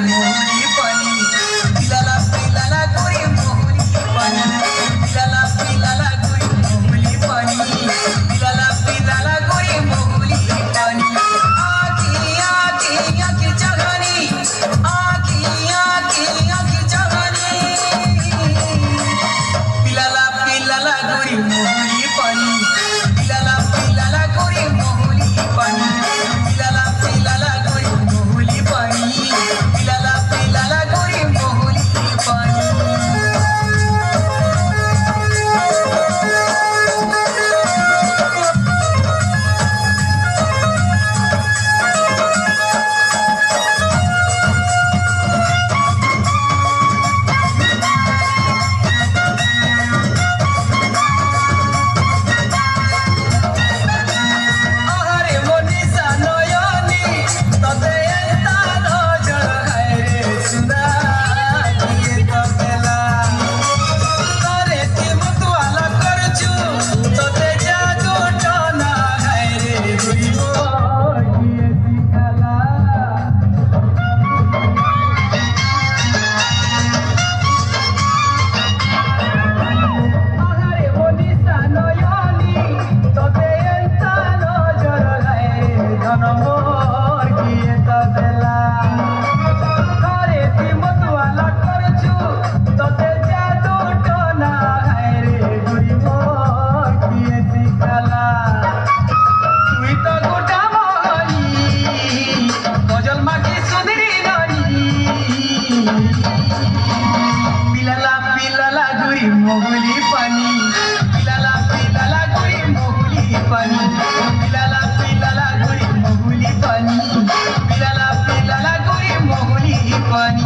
मोहरी पाणी पिलाला पिलाला गोरी मोहरी पाणी पिलाला पिलाला गोरी मोहरी पाणी पिलाला पिलाला गोरी मोहरी पाणी आखी आखी आखी जगानी आखी आखी आखी जगानी पिलाला पिलाला गोरी मोहरी पाणी पिलाला पिलाला गोरी मोहरी पाणी पिलाला पिलाला गोरी मोहरी पाणी पिलाला पिलाला गोरी मोहरी पाणी मोहली पाणी पिलाला पिलाला गोरी मोहली पाणी पिलाला पिलाला गोरी मोहली पाणी पिलाला पिलाला गोरी मोहली पाणी